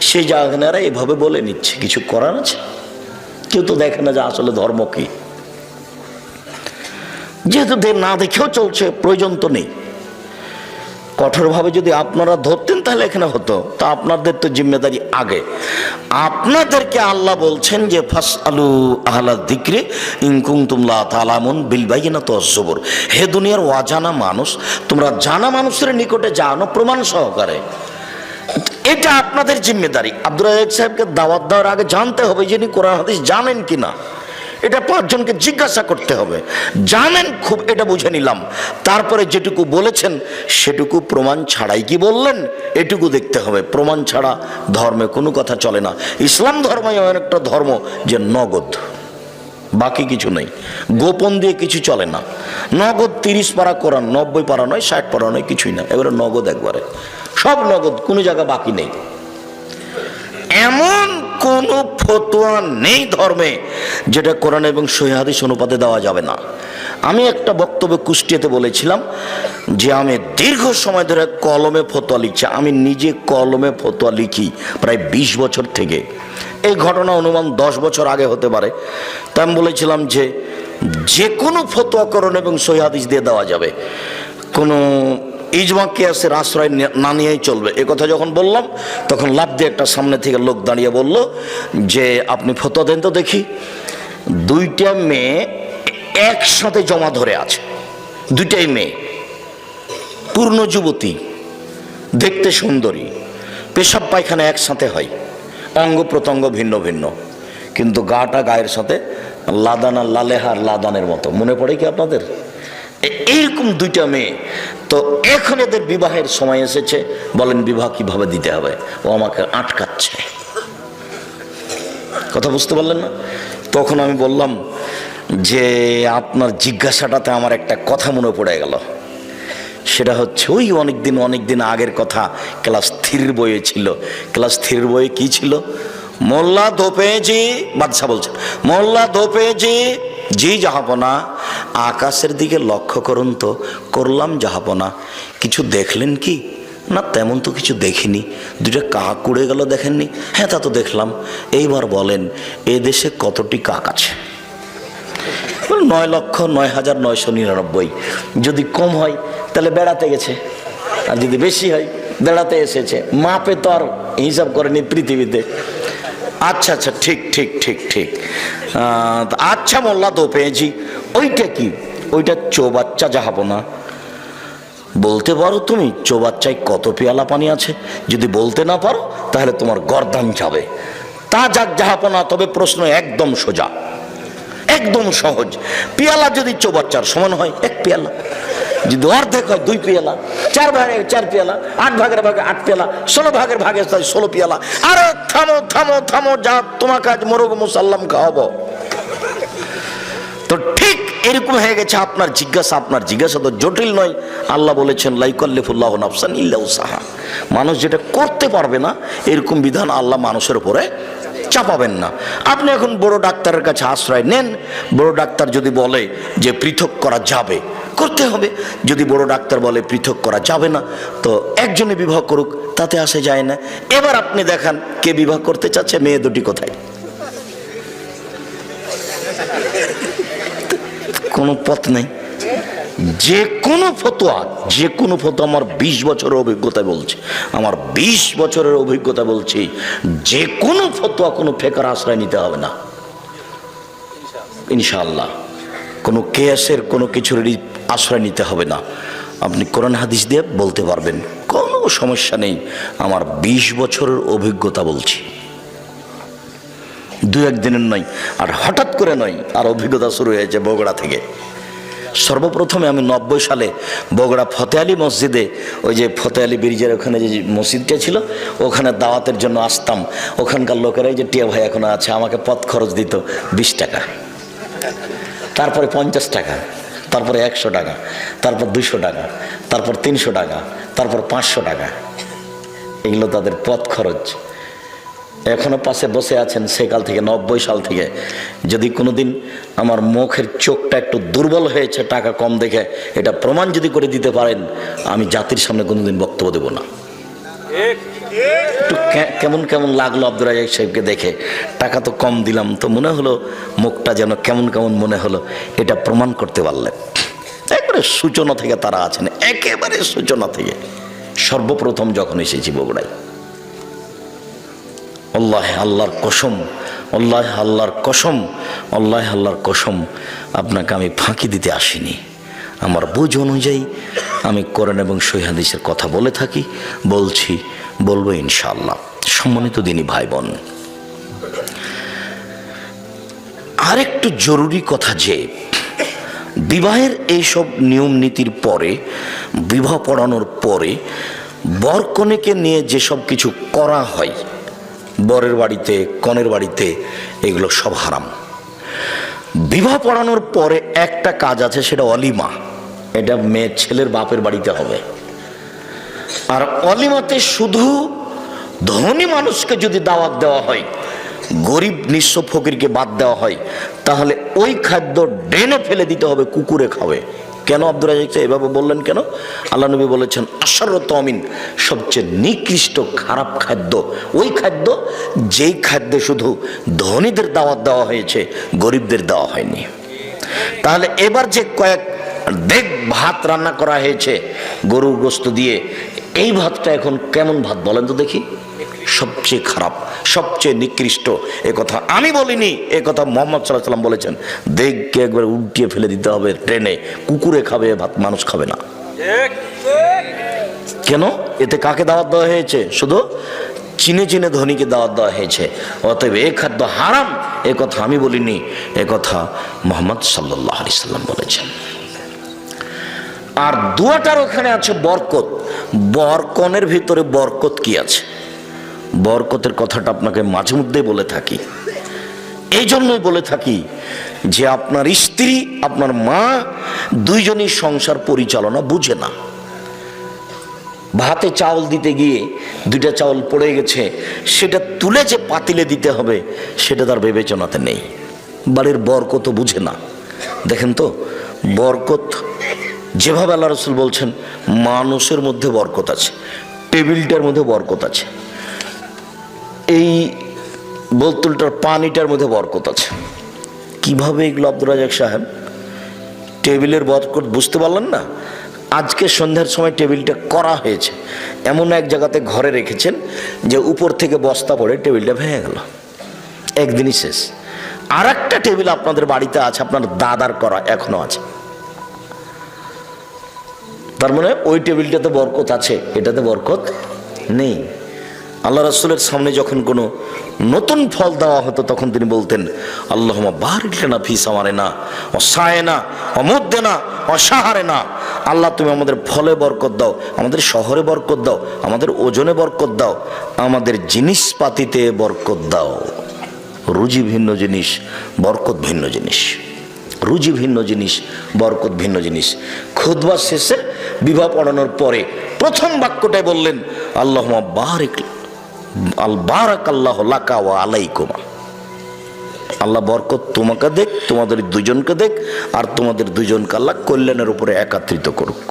সেই জায়গায় এভাবে বলে নিচ্ছে, কিছু করার আছে? কেউ তো দেখে না যে আসলে ধর্ম কি। যেহেতু না দেখেও চলছে, প্রয়োজন তো নেই। কঠোরভাবে যদি আপনারা ধরতেন তাহলে এখানে হতো, তা আপনাদের তো জিম্মেদারি আগে। আপনাদেরকে আল্লাহ বলছেন যে ফাসআলু আহলা যিকরি ইন কুনতুম লা তা'লামুন বিল বাইয়িনাতি ওয়াজ জুবুর, হে দুনিয়ার অজানা মানুষ, তোমরা জানা মানুষের নিকটে জানো প্রমাণ সহকারে। এটা আপনাদের জিম্মেদারি। আব্দুর রাজ্জাক সাহেবকে দাওয়াত দেওয়ার আগে জানতে হবে যিনি কোরআন হাদিস জানেন কিনা, এটা 5 জনকে জিজ্ঞাসা করতে হবে। জানেন খুব, এটা বুঝে নিলাম। তারপরে যেটুকু বলেছেন সেটুকু প্রমাণ ছাড়াই কি বললেন, এটুকু দেখতে হবে। প্রমাণ ছাড়া ধর্মে কোনো কথা চলে না। ইসলাম ধর্ম এমন একটা ধর্ম যে নগদ, বাকি কিছু নেই, গোপন দিয়ে কিছু চলে না। নগদ 30 পারা কোরআন, 90 পারা নয়, 60 পারা নয়, কিছুই না, এবারে নগদ, একবারে সব নগদ, কোনো জায়গা বাকি নেই। এমন কোন ফতোয়া নেই ধর্মে যেটা কোরআন এবং সহিহ হাদিস অনুপাতে দেওয়া যাবে না। আমি একটা বক্তব্যে কুষ্টিয়াতে বলেছিলাম যে আমি দীর্ঘ সময় ধরে কলমে ফতোয়া লিখছি। আমি নিজে কলমে ফতোয়া লিখি প্রায় 20 বছর থেকে। এই ঘটনা অনুমান 10 বছর আগে হতে পারে। তাই আমি বলেছিলাম যে কোনো ফতোয়া কোরআন এবং সহিহ হাদিস দিয়ে দেওয়া যাবে, কোনো ইজমা কিয়াসের আশ্রয় না নিয়েই চলবে। এ কথা যখন বললাম তখন লাফ দিয়ে একটা সামনে থেকে লোক দাঁড়িয়ে বলল যে আপনি ফতোয়া দেন তো দেখি। 2টা মেয়ে একসাথে জমা ধরে আছে, 2টাই মেয়ে, পূর্ণ যুবতী, দেখতে সুন্দরী, পেশাব পায়খানা একসাথে হয়, অঙ্গ প্রত্যঙ্গ ভিন্ন ভিন্ন, কিন্তু গাটা গায়ের সাথে লাদানা লালেহার লাদানের মতো। মনে পড়ে কি আপনাদের? এইরকম 2টা মেয়ে। তো এখন এদের বিবাহের সময় এসেছে, বলেন বিবাহ কিভাবে দিতে হবে, ও আমাকে আটকাচ্ছে। কথা বুঝতে পারলেন না? তখন আমি বললাম যে আপনার জিজ্ঞাসাটাতে আমার একটা কথা মনে পড়ে গেল। সেটা হচ্ছে ওই অনেক দিন আগের কথা, ক্লাস 3 বইয়ে ছিল। ক্লাস 3 বইয়ে কি ছিল? মোল্লা দোপেজি, বাদশা বলছেন, মোল্লা দোপেজি জি জাহাপনা, আকাশের দিকে লক্ষ্য করুন তো। করলাম জাহাপনা। কিছু দেখলেন কি? না তেমন তো কিছু দেখিনি। 2টা কাক উড়ে গেল, দেখেননি? হ্যাঁ তা তো দেখলাম। এইবার বলেন এ দেশে কতটি কাক আছে? 9,09,999। যদি কম হয় তাহলে বেড়াতে গেছে, আর যদি বেশি হয় বেড়াতে এসেছে। মাপে তো আর হিসাব করেনি পৃথিবীতে। আচ্ছা আচ্ছা, ঠিক ঠিক ঠিক ঠিক। আচ্ছা মোল্লা তো পেয়েছি। ওইটা কি? ওইটা চৌবাচ্চা জাহাপনা। বলতে পারো তুমি চৌবাচ্চায় কত পেয়ালা পানি আছে? যদি বলতে না পারো তাহলে তোমার গর্দান যাবে। তা যাক জাহাপনা, তবে প্রশ্ন একদম সোজা, একদম সহজ। পেয়ালা যদি 74 সমান হয় 1 পেয়ালা, যদি অর্ধেক হয় 2 পেয়ালা, 4 ভাগে 4 পেয়ালা, 8 ভাগের ভাগে 8 পেয়ালা, 16 ভাগের ভাগে 16 পেয়ালা। আরে থামো থামো থামো, যা তোমাকে আজ মোরগ মুসাল্লাম খাওয়াবো। তো ঠিক এরকম হয়ে গেছে আপনার জিজ্ঞাসা তো জটিল নয়। আল্লাহ বলেছেন লা ইউকাল্লিফুল্লাহু নাফসান ইল্লা উসাহা। মানুষ যেটা করতে পারবে না এরকম বিধান আল্লাহ মানুষের উপরে চাপাবেন না। আপনি এখন বড় ডাক্তারের কাছে আশ্রয় নেন, বড় ডাক্তার যদি বলে যে পৃথক করা যাবে, করতে হবে। যদি বড় ডাক্তার বলে পৃথক করা যাবে না, তো একজনে বিবাহ করুক, তাতে আসে যায় না। এবার আপনি দেখান কে বিবাহ করতে চাচ্ছে, মেয়ে দুটি কোথায়? কোনো পথ নেই। যে কোনো ফতোয়া আমার 20 বছরের অভিজ্ঞতা বলছে, আমার 20 বছরের অভিজ্ঞতা বলছি, যে কোনো ফতোয়া কোনো ফেকার আশ্রয় নিতে হবে না ইনশাআল্লাহ। কোনো কেয়াসের কোনো কিছুরই আশ্রয় নিতে হবে না। আপনি কোরআন হাদিস দিয়ে বলতে পারবেন, কোনো সমস্যা নেই। আমার 20 বছরের অভিজ্ঞতা বলছি, 2-1 দিনের নয়, আর হঠাৎ করে নয়। আর অভিজ্ঞতা শুরু হয়েছে বগুড়া থেকে। সর্বপ্রথমে আমি 90 সালে বগুড়া ফতে আলী মসজিদে, ওই যে ফতে আলী ব্রিজের ওখানে যে মসজিদটা ছিল, ওখানে দাওয়াতের জন্য আসতাম। ওখানকার লোকেরাই যে টিয়া ভাই এখনো আছে, আমাকে পথ খরচ দিত 20 টাকা, তারপরে 50 টাকা, তারপরে 100 টাকা, তারপর 200 টাকা, তারপর 300 টাকা, তারপর 500 টাকা। এগুলো তাদের পথ খরচ। এখনো পাশে বসে আছেন সেকাল থেকে, 90 সাল থেকে। যদি কোনোদিন আমার মুখের চোখটা একটু দুর্বল হয়েছে টাকা কম দেখে, এটা প্রমাণ যদি করে দিতে পারেন, আমি জাতির সামনে কোনোদিন বক্তব্য দেব না। একটু কেমন কেমন লাগলো আব্দুর রাজ্জাক সাহেবকে দেখে, টাকা তো কম দিলাম, তো মনে হলো মুখটা যেন কেমন কেমন মনে হলো। এটা প্রমাণ করতে পারলেন। একবারে সূচনা থেকে তারা আছেন, একেবারে সূচনা থেকে। সর্বপ্রথম যখন এসেছি বগুড়ায়, আল্লাহর কসম, আল্লাহর কসম, আল্লাহর কসম, আপনাকে আমি ফাঁকি দিতে আসিনি। আমার বুঝ অনুযায়ী আমি কোরআন এবং সহিহ হাদিসের কথা বলে থাকি, বলবো ইনশাআল্লাহ। সম্মানিত দিনী ভাই বোন, আরেকটু জরুরি কথা যে বিবাহের এইসব নিয়ম নীতির পরে, বিবাহ পড়ানোর পরে বর কনেকে নিয়ে যেসব কিছু করা হয় বরের বাড়িতে কনের বাড়িতে, এগুলো সব হারাম। বিবাহ পড়ানোর পরে একটা কাজ আছে, সেটা অলিমা। এটা মেয়ে ছেলের বাপের বাড়িতে হবে। আর অলিমাতে শুধু ধনী মানুষকে যদি দাওয়াত দেওয়া হয়, গরিব নিঃস্ব ফকিরকে বাদ দেওয়া হয়, তাহলে ওই খাদ্য ড্রেনে ফেলে দিতে হবে, কুকুরে খাবে। কেন আব্দুর রাজ্জাক এভাবে বললেন কেন? আল্লাহ নবী বলেছেন আশারত আমিন, সবচেয়ে নিকৃষ্ট খারাপ খাদ্য ওই খাদ্য যেই খাদ্যে শুধু ধনীদের দাওয়াত দেওয়া হয়েছে, গরিবদের দেওয়া হয়নি। তাহলে এবার যে কয়েক দেগ ভাত রান্না করা হয়েছে গরুর গোশত দিয়ে, এই ভাতটা এখন কেমন ভাত বলেন তো দেখি? সবচেয়ে খারাপ, সবচেয়ে নিকৃষ্ট। এ কথা আমি বলিনি, এ কথা মুহাম্মদ সাল্লাল্লাহু আলাইহি ওয়াসাল্লাম বলেছেন। দেখকে একবার উল্টিয়ে ফেলে দিতে হবে ট্রেনে, কুকুরে খাবে ভাত, মানুষ খাবে না। কেন? এতে কাকে দাওয়াত দেওয়া হয়েছে? শুধু চিনে চিনে ধনীকে দাওয়াত দেওয়া হয়েছে। অতএব এই খাদ্য হারাম, এ কথা আমি বলিনি, এ কথা মুহাম্মদ সাল্লাল্লাহু আলাইহি ওয়াসাল্লাম বলেছেন। আর দুয়াটার ওখানে আছে বরকত। বরকনের ভিতরে বরকত কি আছে? বরকতের কথাটা আপনাকে মাঝে মধ্যে বলে থাকি, এই জন্যই বলে থাকি যে আপনার স্ত্রী, আপনার মা, দুইজনই সংসার পরিচালনা বুঝে না। ভাতে চাউল দিতে গিয়ে 2টা চাউল পড়ে গেছে, সেটা তুলে যে পাতিলে দিতে হবে সেটা তার বিবেচনাতে নেই। বাড়ির বরকত বুঝে না। দেখেন তো, বরকত যেভাবে আল্লাহ রাসূল বলছেন, মানুষের মধ্যে বরকত আছে, টেবিলটার মধ্যে বরকত আছে, এই বোতলটার পানিটার মধ্যে বরকত আছে। কিভাবে এগুলো আব্দুর রাজ্জাক সাহেব? টেবিলের বরকত বুঝতে পারলেন না? আজকে সন্ধ্যার সময় টেবিলটা করা হয়েছে, এমন এক জায়গাতে ঘরে রেখেছেন যে উপর থেকে বস্তা পড়ে টেবিলটা ভেঙে গেল, একদিনই শেষ। আর একটা টেবিল আপনাদের বাড়িতে আছে, আপনার দাদার করা, এখনো আছে। তার মানে ওই টেবিলটাতে বরকত আছে, এটাতে বরকত নেই। আল্লাহ রাসূলের সামনে যখন কোনো নতুন ফল দেওয়া হতো তখন তিনি বলতেন, আল্লাহুম্মা বারিক লানা ফি সামারিনা ওয়া সায়না ওয়া মুদ্দিনা ওয়া শাহরিনা। আল্লাহ তুমি আমাদের ফলে বরকত দাও, আমাদের শহরে বরকত দাও, আমাদের ওজনে বরকত দাও, আমাদের জিনিসপাতিতে বরকত দাও। রুজি ভিন্ন জিনিস, বরকত ভিন্ন জিনিস। রুজি ভিন্ন জিনিস, বরকত ভিন্ন জিনিস। খুতবা শেষে বিবাহ পড়ানোর পরে প্রথম বাক্যটাই বললেন, আল্লাহুম্মা বারিক বারাকাল্লাহু লাকা ওয়া আলাইকুমা। আল্লাহ বরকত তোমাকে দেখ, তোমাদের দুজনকে দেখ, আর তোমাদের দুজনকে আল্লাহ কল্যাণের উপরে একাত্রিত করুক।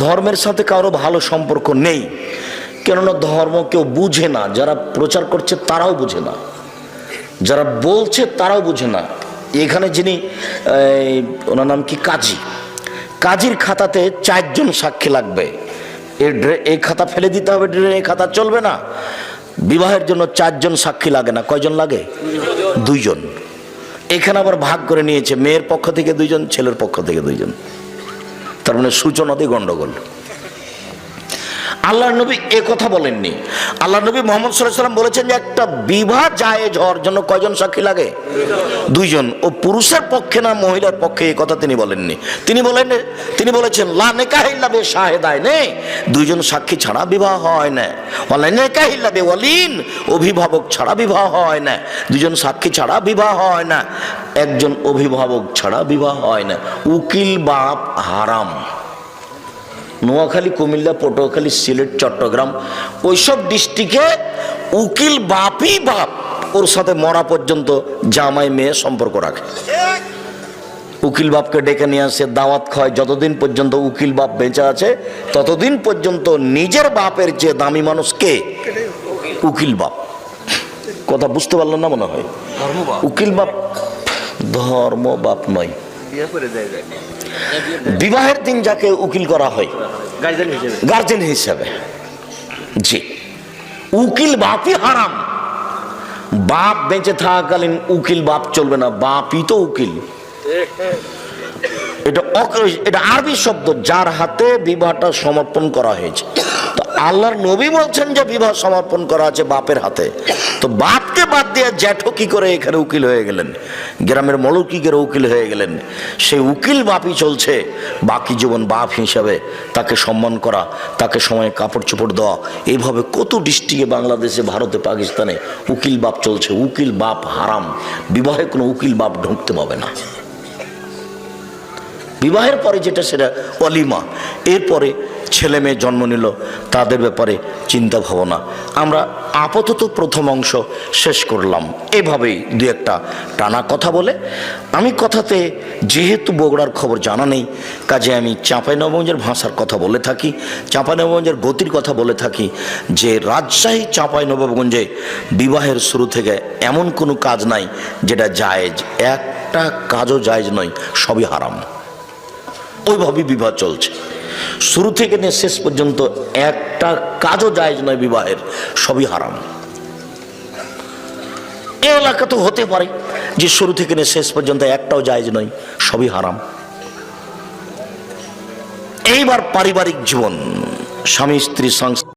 ধর্মের সাথে কারো ভালো সম্পর্ক নেই, কেননা ধর্ম কেউ বুঝে না। যারা প্রচার করছে তারাও বুঝে না, যারা বলছে তারাও বুঝে না। এখানে যিনি ওনার নাম কি, কাজীর খাতাতে 4 জন সাক্ষী লাগবে। এই খাতা ফেলে দিতে হবে, এই খাতা চলবে না। বিবাহের জন্য 4 জন সাক্ষী লাগে না, কয়জন লাগে? 2 জন। এখানে আবার ভাগ করে নিয়েছে, মেয়ের পক্ষ থেকে 2 জন, ছেলের পক্ষ থেকে 2 জন। তার মানে সূচনাতেই গন্ডগোল। আল্লাহ নবী এ কথা বলেননি। আল্লাহ নবী মুহাম্মদ সাল্লাল্লাহু আলাইহি ওয়াসাল্লাম বলেছেন যে একটা বিবাহ জায়েজ হওয়ার জন্য কয়জন সাক্ষী লাগে? 2 জন। ও পুরুষের পক্ষে না মহিলার পক্ষে, এই কথা তিনি বলেননি। তিনি বলেছেন লা নিকাহা ইল্লা বি শাহিদাইনি, 2 জন সাক্ষী ছাড়া বিবাহ হয় না। ওয়ালা নিকাহা ইল্লা বি ওয়ালিন, অভিভাবক ছাড়া বিবাহ হয় না। 2 জন সাক্ষী ছাড়া বিবাহ হয় না, 1 জন অভিভাবক ছাড়া বিবাহ হয় না। উকিল বাপ হারাম। নোয়াখালী, কুমিল্লা, পটুয়াখালী, সিলেট, চট্টগ্রাম, ওইসব ডিস্ট্রিক্টে উকিল বাপই বাপ, ওর সাথে মরা পর্যন্ত জামাই মেয়ে সম্পর্ক রাখে। উকিল বাপকে ডেকে নিয়ে আসে, দাওয়াত খায়। যতদিন পর্যন্ত উকিল বাপ বেঁচে আছে ততদিন পর্যন্ত নিজের বাপের যে দামি মানুষ কে? উকিল বাপ। কথা বুঝতে পারলেন না মনে হয়? উকিল বাপ ধর্ম বাপ নয়। বিবাহের দিন যাকে উকিল করা হয় গার্জেন হিসেবে, জি, উকিল বাপই হারাম। বাপ বেঁচে থাকাকালীন উকিল বাপ চলবে না, বাপই তো উকিল। এটা আরবি শব্দ, যার হাতে বিবাহটা সমর্পণ করা হয়েছে। তো আল্লাহর নবী বলছেন যে বিবাহ সমর্পণ করা আছে বাপের হাতে। তো বাপকে বাদ দিয়ে জ্যাঠো কি করে এখানে উকিল হয়ে গেলেন? গ্রামের মলক কি করে উকিল হয়ে গেলেন? সেই উকিল বাপই চলছে বাকি জীবন বাপ হিসাবে। তাকে সম্মান করা, তাকে সময়ে কাপড় চোপড় দেওয়া, এইভাবে কত ডিস্ট্রিক্টে বাংলাদেশে, ভারতে, পাকিস্তানে উকিল বাপ চলছে। উকিল বাপ হারাম। বিবাহে কোনো উকিল বাপ ঢুকতে পাবে না। বিবাহের পরে যেটা সেটা অলিমা। এরপরে ছেলে মেয়ে জন্ম নিল, তাদের ব্যাপারে চিন্তা ভাবনা। আমরা আপাতত প্রথম অংশ শেষ করলাম। এভাবেই 2-1টা টানা কথা বলে, আমি কথাতে যেহেতু বগুড়ার খবর জানা নেই, কাজে আমি চাঁপাইনবাবগঞ্জের ভাষার কথা বলে থাকি, চাঁপাইনবাবগঞ্জের গতির কথা বলে থাকি। যে রাজশাহী, চাঁপাইনবাবগঞ্জে বিবাহের শুরু থেকে এমন কোনো কাজ নাই যেটা জায়েজ। একটা কাজও জায়েজ নয়, সবই হারাম। ওইভাবে বিবাহ চলছে শুরু থেকে নিয়ে শেষ পর্যন্ত। একটা কাজও জায়েজ নয় বিবাহের, সবই হারাম। এই এলাকা তো হতে পারে যে শুরু থেকে নিয়ে শেষ পর্যন্ত একটাও জায়েজ নয়, সবই হারাম। এইবার পারিবারিক জীবন, স্বামী স্ত্রী সংসার।